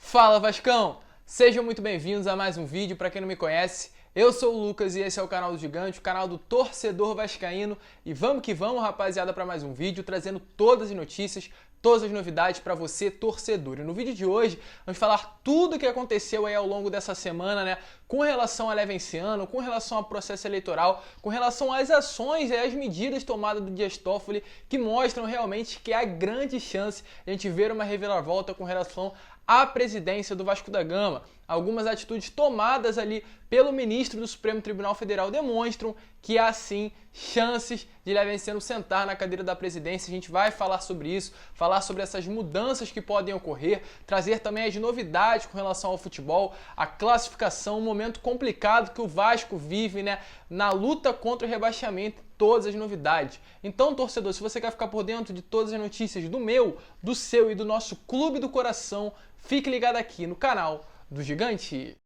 Fala Vascão! Sejam muito bem-vindos a mais um vídeo. Para quem não me conhece, eu sou o Lucas e esse é o canal do Gigante, o canal do torcedor vascaíno. E vamos que vamos, rapaziada, para mais um vídeo, trazendo todas as notícias, todas as novidades para você, torcedor. E no vídeo de hoje, vamos falar tudo o que aconteceu aí ao longo dessa semana, né? Com relação a Levenciano, com relação ao processo eleitoral, com relação às ações e às medidas tomadas do Dias Toffoli, que mostram realmente que há grande chance de a gente ver uma reviravolta com relação à presidência do Vasco da Gama. Algumas atitudes tomadas ali pelo ministro do Supremo Tribunal Federal demonstram que há sim chances de Levenciano sentar na cadeira da presidência. A gente vai falar sobre isso, falar sobre essas mudanças que podem ocorrer, trazer também as novidades com relação ao futebol, a classificação, um momento complicado que o Vasco vive, né, na luta contra o rebaixamento, todas as novidades. Então, torcedor, se você quer ficar por dentro de todas as notícias do meu, do seu e do nosso clube do coração, fique ligado aqui no canal do Gigante.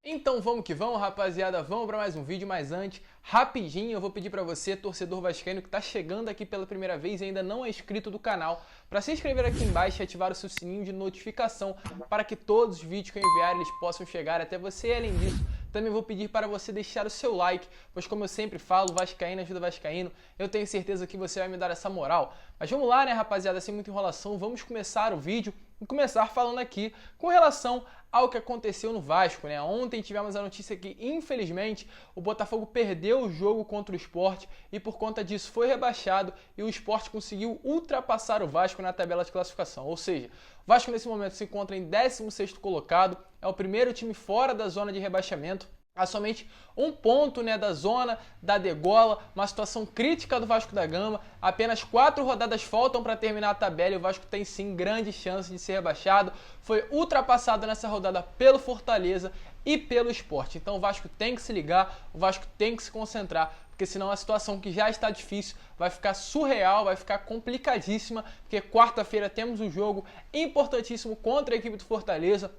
Então vamos que vamos, rapaziada, vamos para mais um vídeo. Mas antes, rapidinho, eu vou pedir para você, torcedor vascaíno que está chegando aqui pela primeira vez e ainda não é inscrito do canal, para se inscrever aqui embaixo e ativar o seu sininho de notificação para que todos os vídeos que eu enviar eles possam chegar até você. E além disso, também vou pedir para você deixar o seu like, pois como eu sempre falo, vascaíno ajuda vascaíno, eu tenho certeza que você vai me dar essa moral. Mas vamos lá, né, rapaziada, sem muita enrolação, vamos começar o vídeo e começar falando aqui com relação ao que aconteceu no Vasco, né? Ontem tivemos a notícia que, infelizmente, o Botafogo perdeu o jogo contra o Sport e por conta disso foi rebaixado e o Sport conseguiu ultrapassar o Vasco na tabela de classificação. Ou seja, o Vasco nesse momento se encontra em 16º colocado, é o primeiro time fora da zona de rebaixamento, a somente um ponto, né, da zona da degola, uma situação crítica do Vasco da Gama. Apenas 4 rodadas faltam para terminar a tabela e o Vasco tem sim grande chance de ser rebaixado. Foi ultrapassado nessa rodada pelo Fortaleza e pelo Sport. Então o Vasco tem que se ligar, o Vasco tem que se concentrar, porque senão a situação que já está difícil vai ficar surreal, vai ficar complicadíssima, porque quarta-feira temos um jogo importantíssimo contra a equipe do Fortaleza.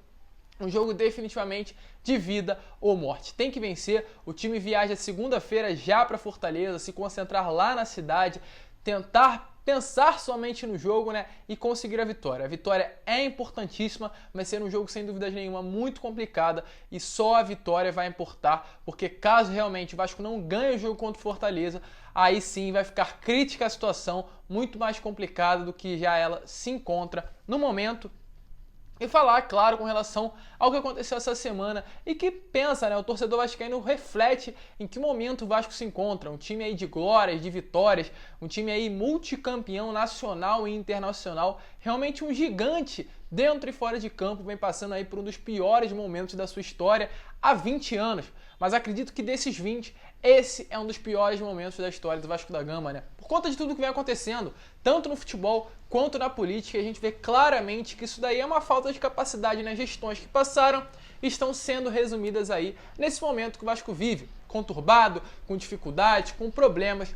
Um jogo definitivamente de vida ou morte. Tem que vencer. O time viaja segunda-feira já para Fortaleza, se concentrar lá na cidade, tentar pensar somente no jogo, né, e conseguir a vitória. A vitória é importantíssima, vai ser um jogo sem dúvidas nenhuma muito complicada e só a vitória vai importar, porque caso realmente o Vasco não ganhe o jogo contra o Fortaleza, aí sim vai ficar crítica a situação, muito mais complicada do que já ela se encontra no momento. E falar, claro, com relação ao que aconteceu essa semana e que pensa, né, o torcedor vascaíno reflete em que momento o Vasco se encontra. Um time aí de glórias, de vitórias, um time aí multicampeão nacional e internacional, realmente um gigante dentro e fora de campo, vem passando aí por um dos piores momentos da sua história há 20 anos. Mas acredito que desses 20, esse é um dos piores momentos da história do Vasco da Gama, né? Por conta de tudo que vem acontecendo, tanto no futebol quanto na política, a gente vê claramente que isso daí é uma falta de capacidade nas gestões que passaram e estão sendo resumidas aí nesse momento que o Vasco vive, conturbado, com dificuldades, com problemas.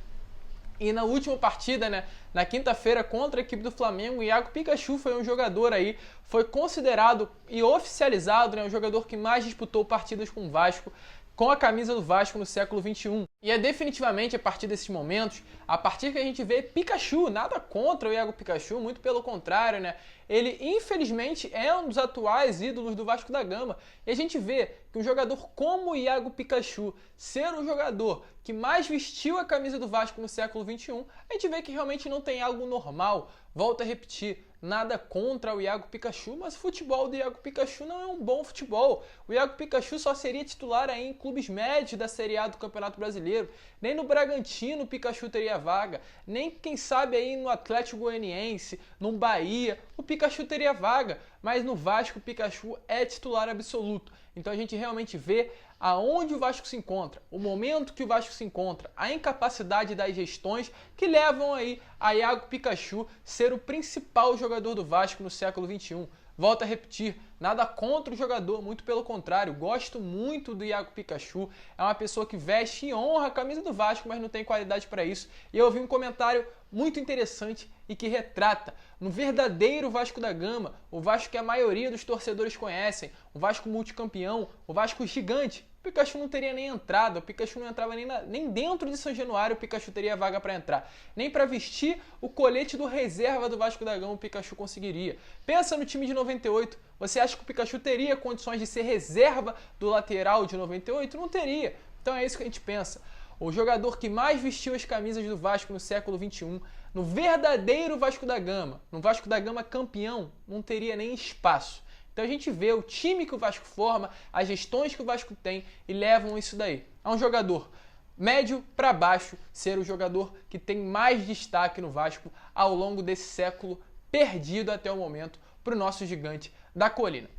E na última partida, né, na quinta-feira contra a equipe do Flamengo, o Iago Pikachu foi um jogador aí, foi considerado e oficializado, né, o jogador que mais disputou partidas com o Vasco, com a camisa do Vasco no século XXI. E é definitivamente a partir desses momentos, a partir que a gente vê Pikachu, nada contra o Iago Pikachu, muito pelo contrário, né? Ele, infelizmente, é um dos atuais ídolos do Vasco da Gama. E a gente vê que um jogador como o Iago Pikachu ser o jogador que mais vestiu a camisa do Vasco no século XXI, a gente vê que realmente não tem algo normal. Volto a repetir, nada contra o Iago Pikachu, mas o futebol do Iago Pikachu não é um bom futebol. O Iago Pikachu só seria titular aí em clubes médios da Série A do Campeonato Brasileiro. Nem no Bragantino o Pikachu teria vaga, nem quem sabe aí no Atlético Goianiense, no Bahia, o Pikachu teria vaga, mas no Vasco o Pikachu é titular absoluto. Então a gente realmente vê aonde o Vasco se encontra, o momento que o Vasco se encontra, a incapacidade das gestões que levam aí a Iago Pikachu ser o principal jogador do Vasco no século XXI. Volto a repetir, nada contra o jogador, muito pelo contrário, gosto muito do Iago Pikachu, é uma pessoa que veste e honra a camisa do Vasco, mas não tem qualidade para isso. E eu ouvi um comentário muito interessante e que retrata no verdadeiro Vasco da Gama, o Vasco que a maioria dos torcedores conhecem, o Vasco multicampeão, o Vasco gigante. Pikachu não teria nem entrado, o Pikachu não entrava nem dentro de São Januário, o Pikachu teria vaga para entrar. Nem para vestir o colete do reserva do Vasco da Gama o Pikachu conseguiria. Pensa no time de 98, você acha que o Pikachu teria condições de ser reserva do lateral de 98? Não teria. Então é isso que a gente pensa. O jogador que mais vestiu as camisas do Vasco no século XXI, no verdadeiro Vasco da Gama, no Vasco da Gama campeão, não teria nem espaço. Então a gente vê o time que o Vasco forma, as gestões que o Vasco tem e levam isso daí. É um jogador médio para baixo ser o jogador que tem mais destaque no Vasco ao longo desse século perdido até o momento para o nosso gigante da colina.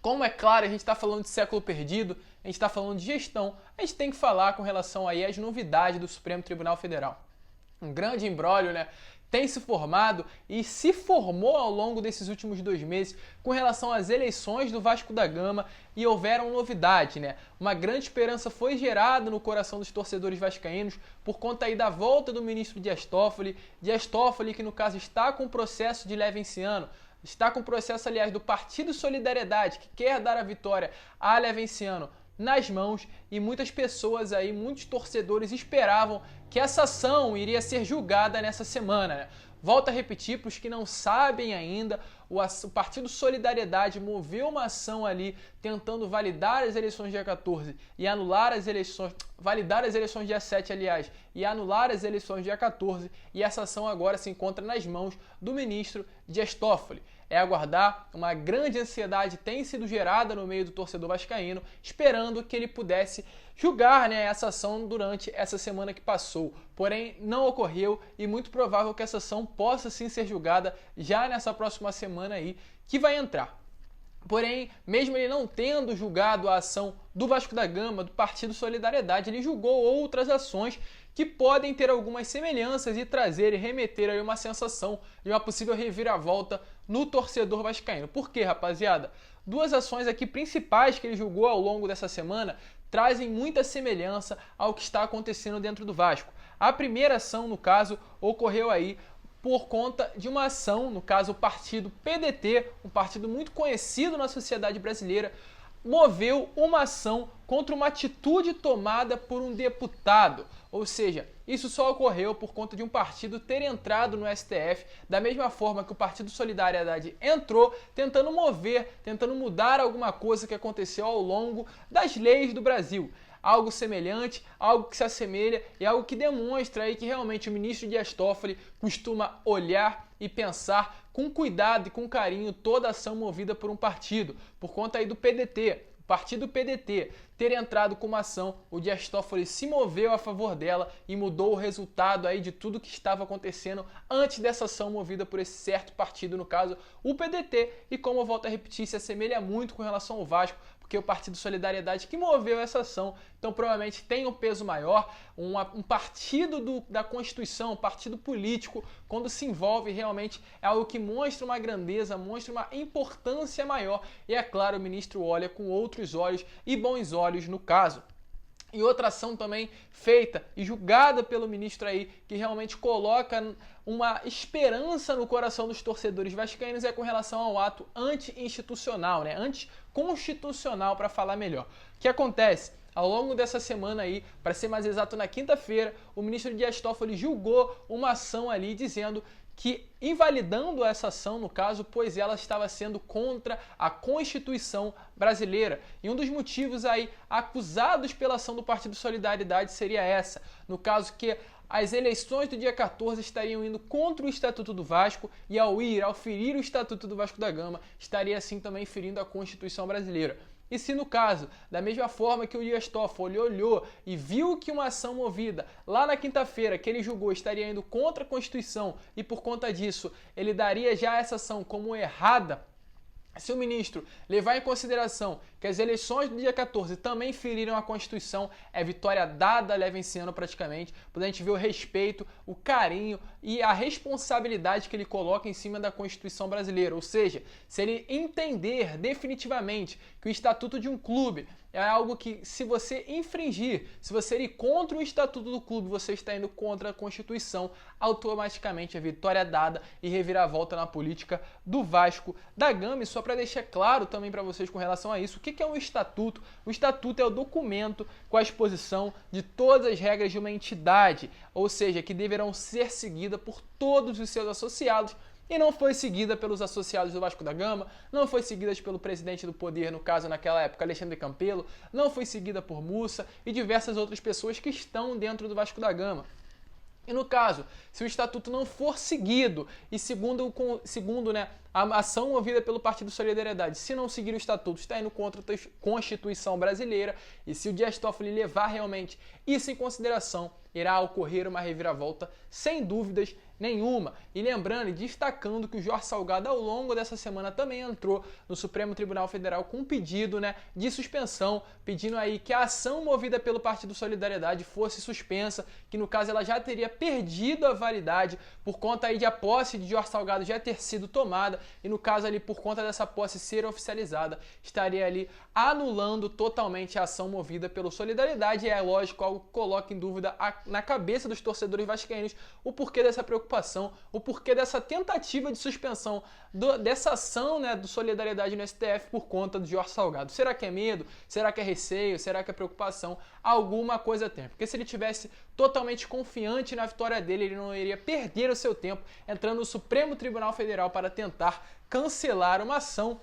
Como é claro, a gente está falando de século perdido, a gente está falando de gestão, a gente tem que falar com relação aí às novidades do Supremo Tribunal Federal. Um grande imbróglio, né? Tem se formado e se formou ao longo desses últimos 2 meses com relação às eleições do Vasco da Gama e houveram novidades, né? Uma grande esperança foi gerada no coração dos torcedores vascaínos por conta aí da volta do ministro Dias Toffoli que no caso está com processo de Levenciano, está com processo, aliás, do Partido Solidariedade, que quer dar a vitória a Levenciano nas mãos, e muitas pessoas aí, muitos torcedores esperavam que essa ação iria ser julgada nessa semana, né? Volto a repetir, para os que não sabem ainda, o Partido Solidariedade moveu uma ação ali tentando validar as eleições dia 14 e anular as eleições, validar as eleições dia 7, aliás, e anular as eleições dia 14, e essa ação agora se encontra nas mãos do ministro Dias Toffoli. É aguardar, uma grande ansiedade tem sido gerada no meio do torcedor vascaíno, esperando que ele pudesse julgar, né, essa ação durante essa semana que passou. Porém, não ocorreu e muito provável que essa ação possa sim ser julgada já nessa próxima semana aí que vai entrar. Porém, mesmo ele não tendo julgado a ação do Vasco da Gama, do Partido Solidariedade, ele julgou outras ações que podem ter algumas semelhanças e trazer e remeter aí uma sensação de uma possível reviravolta no torcedor vascaíno. Por quê, rapaziada? 2 ações aqui principais que ele julgou ao longo dessa semana trazem muita semelhança ao que está acontecendo dentro do Vasco. A primeira ação, no caso, ocorreu aí por conta de uma ação, no caso o partido PDT, um partido muito conhecido na sociedade brasileira, moveu uma ação contra uma atitude tomada por um deputado. Ou seja, isso só ocorreu por conta de um partido ter entrado no STF, da mesma forma que o Partido Solidariedade entrou, tentando mudar alguma coisa que aconteceu ao longo das leis do Brasil. Algo semelhante, algo que se assemelha e algo que demonstra aí que realmente o ministro Dias Toffoli costuma olhar e pensar com cuidado e com carinho toda ação movida por um partido, por conta aí do PDT. O partido PDT ter entrado com uma ação, o Dias Toffoli se moveu a favor dela e mudou o resultado aí de tudo que estava acontecendo antes dessa ação movida por esse certo partido, no caso o PDT, e como eu volto a repetir, se assemelha muito com relação ao Vasco, porque o Partido Solidariedade que moveu essa ação, então provavelmente tem um peso maior, um partido da Constituição, um partido político, quando se envolve realmente é algo que mostra uma grandeza, mostra uma importância maior, e é claro, o ministro olha com outros olhos e bons olhos no caso. E outra ação também feita e julgada pelo ministro aí, que realmente coloca uma esperança no coração dos torcedores vascaínos, é com relação ao ato anti-institucional, né? Anticonstitucional, para falar melhor. O que acontece? Ao longo dessa semana aí, para ser mais exato, na quinta-feira, o ministro Dias Toffoli julgou uma ação ali dizendo que, invalidando essa ação, no caso, pois ela estava sendo contra a Constituição brasileira. E um dos motivos aí acusados pela ação do Partido Solidariedade seria essa, no caso que as eleições do dia 14 estariam indo contra o Estatuto do Vasco e ao ferir o Estatuto do Vasco da Gama, estaria assim também ferindo a Constituição brasileira. E se no caso, da mesma forma que o Dias Toffoli olhou e viu que uma ação movida lá na quinta-feira que ele julgou estaria indo contra a Constituição e por conta disso ele daria já essa ação como errada, se o ministro levar em consideração que as eleições do dia 14 também feriram a Constituição, é vitória dada a Levenciano praticamente, pois a gente vê o respeito, o carinho e a responsabilidade que ele coloca em cima da Constituição brasileira. Ou seja, se ele entender definitivamente que o estatuto de um clube é algo que, se você infringir, se você ir contra o estatuto do clube, você está indo contra a Constituição, automaticamente a vitória é dada e reviravolta na política do Vasco da Gama. E só para deixar claro também para vocês com relação a isso, o que é um estatuto? O estatuto é o documento com a exposição de todas as regras de uma entidade, ou seja, que deverão ser seguidas por todos os seus associados, e não foi seguida pelos associados do Vasco da Gama, não foi seguida pelo presidente do Poder, no caso naquela época, Alexandre Campelo, não foi seguida por Mussa e diversas outras pessoas que estão dentro do Vasco da Gama. E no caso, se o estatuto não for seguido e segundo a ação movida pelo Partido Solidariedade, se não seguir o estatuto, está indo contra a Constituição brasileira, e se o Dias Toffoli levar realmente isso em consideração, irá ocorrer uma reviravolta sem dúvidas nenhuma. E lembrando e destacando que o Jorge Salgado, ao longo dessa semana, também entrou no Supremo Tribunal Federal com um pedido de suspensão, pedindo aí que a ação movida pelo Partido Solidariedade fosse suspensa, que no caso ela já teria perdido a validade por conta aí de a posse de Jorge Salgado já ter sido tomada, e no caso ali por conta dessa posse ser oficializada, estaria ali anulando totalmente a ação movida pelo Solidariedade. E é lógico, algo que coloca em dúvida na cabeça dos torcedores vascaínos o porquê dessa preocupação, o porquê dessa tentativa de suspensão dessa ação do Solidariedade no STF por conta do Jorge Salgado. Será que é medo? Será que é receio? Será que é preocupação? Alguma coisa tem. Porque se ele tivesse totalmente confiante na vitória dele, ele não iria perder o seu tempo entrando no Supremo Tribunal Federal para tentar cancelar uma ação.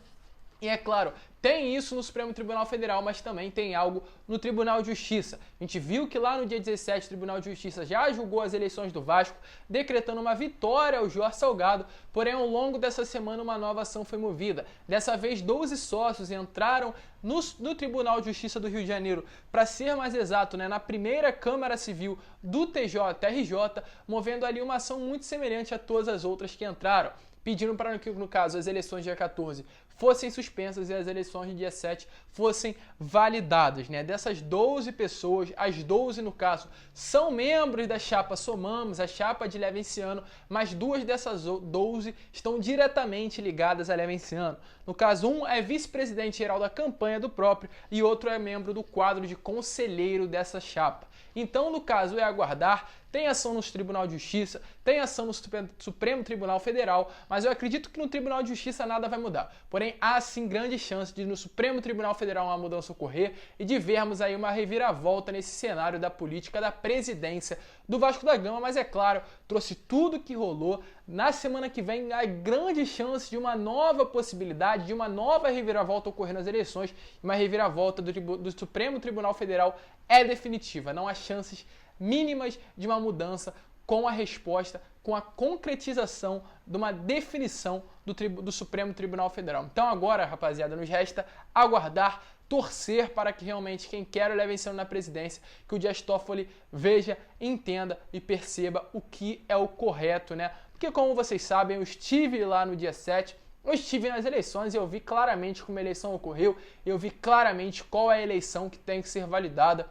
E é claro, tem isso no Supremo Tribunal Federal, mas também tem algo no Tribunal de Justiça. A gente viu que lá no dia 17 o Tribunal de Justiça já julgou as eleições do Vasco, decretando uma vitória ao Jorge Salgado, porém ao longo dessa semana uma nova ação foi movida. Dessa vez 12 sócios entraram no Tribunal de Justiça do Rio de Janeiro, para ser mais exato, na primeira Câmara Civil do TJRJ, movendo ali uma ação muito semelhante a todas as outras que entraram, pedindo para que, no caso, as eleições dia 14 fossem suspensas e as eleições de dia 7 fossem validadas. Dessas 12 pessoas, as 12, no caso, são membros da chapa Somamos, a chapa de Levenciano, mas duas dessas 12 estão diretamente ligadas a Levenciano. No caso, um é vice-presidente geral da campanha do próprio e outro é membro do quadro de conselheiro dessa chapa. Então, no caso, é aguardar. Tem ação no Tribunal de Justiça, tem ação no Supremo Tribunal Federal, mas eu acredito que no Tribunal de Justiça nada vai mudar. Porém, há sim grande chance de no Supremo Tribunal Federal uma mudança ocorrer e de vermos aí uma reviravolta nesse cenário da política da presidência do Vasco da Gama. Mas é claro, trouxe tudo que rolou. Na semana que vem, há grande chance de uma nova possibilidade, de uma nova reviravolta ocorrer nas eleições. Uma reviravolta do Supremo Tribunal Federal é definitiva. Não há chances mínimas de uma mudança com a resposta, com a concretização de uma definição do Supremo Tribunal Federal. Então agora, rapaziada, nos resta aguardar, torcer para que realmente quem quer o Levenciano na presidência, que o Dias Toffoli veja, entenda e perceba o que é o correto, Porque como vocês sabem, eu estive lá no dia 7, eu estive nas eleições e eu vi claramente como a eleição ocorreu, eu vi claramente qual é a eleição que tem que ser validada.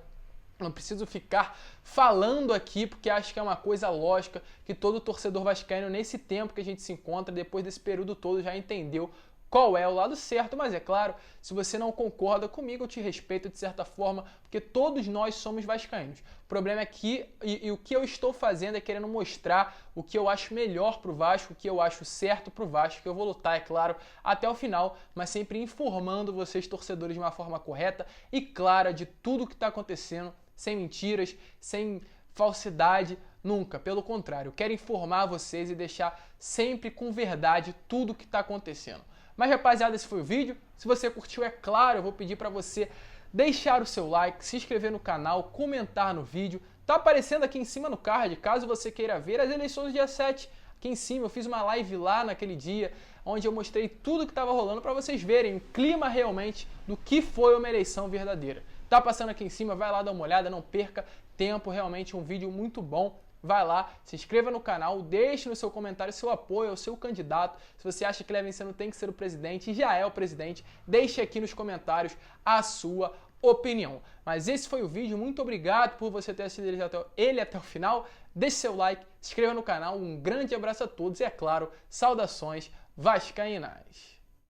Não preciso ficar falando aqui, porque acho que é uma coisa lógica que todo torcedor vascaíno, nesse tempo que a gente se encontra, depois desse período todo, já entendeu qual é o lado certo. Mas é claro, se você não concorda comigo, eu te respeito de certa forma, porque todos nós somos vascaínos. O problema é que, e o que eu estou fazendo é querendo mostrar o que eu acho melhor pro Vasco, o que eu acho certo pro Vasco, que eu vou lutar, é claro, até o final, mas sempre informando vocês, torcedores, de uma forma correta e clara de tudo que está acontecendo, sem mentiras, sem falsidade, nunca. Pelo contrário, eu quero informar vocês e deixar sempre com verdade tudo o que está acontecendo. Mas, rapaziada, esse foi o vídeo. Se você curtiu, é claro, eu vou pedir para você deixar o seu like, se inscrever no canal, comentar no vídeo. Tá aparecendo aqui em cima no card, caso você queira ver as eleições do dia 7. Aqui em cima eu fiz uma live lá naquele dia, onde eu mostrei tudo que estava rolando para vocês verem o clima realmente do que foi uma eleição verdadeira. Tá passando aqui em cima, vai lá dar uma olhada, não perca tempo, realmente um vídeo muito bom. Vai lá, se inscreva no canal, deixe no seu comentário seu apoio ao seu candidato. Se você acha que Levenciano tem que ser o presidente e já é o presidente, deixe aqui nos comentários a sua opinião. Mas esse foi o vídeo, muito obrigado por você ter assistido ele até o final. Deixe seu like, se inscreva no canal, um grande abraço a todos e, é claro, saudações vascaínas.